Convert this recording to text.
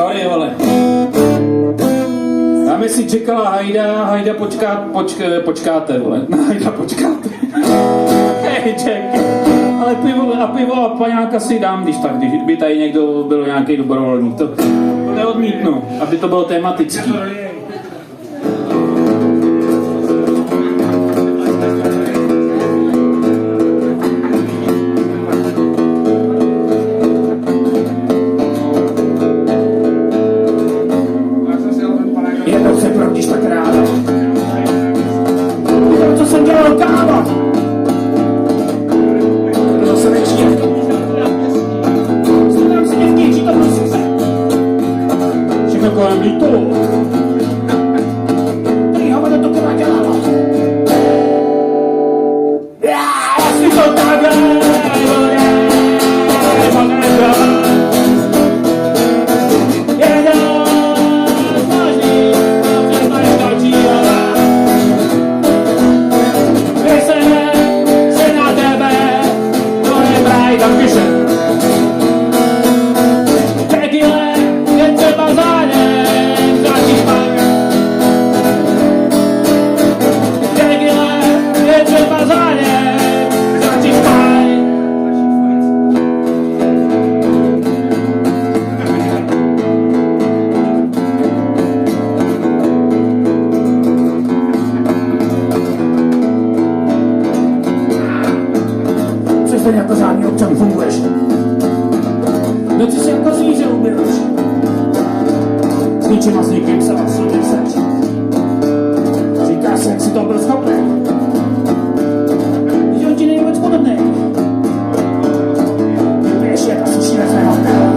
Sorry, vole. Dáme si čekala Hajda počkáte, vole. Hajda počkáte. Hej, ček. Ale pivo a paňáka si dám, když tak, když by tady někdo byl nějaký dobrovolník. To neodmítnu, aby to bylo tematický. Jednou se proudíš tak ráda. Víte, co jsem dělal, kámo? To se nečí. Stavám si děvky, či to prosím se. Všechno kolem líto. Který hovado to kora dělala. Já si to takhle Přestaň jako řádný občan funguješ. No ty si jako zvíře umíráš. S ničím a s nikým se absolutně seš. Říkáš si, jak si to byl schopný. Když on ti není vůbec podobný. Ty piješ jak asi šíleného.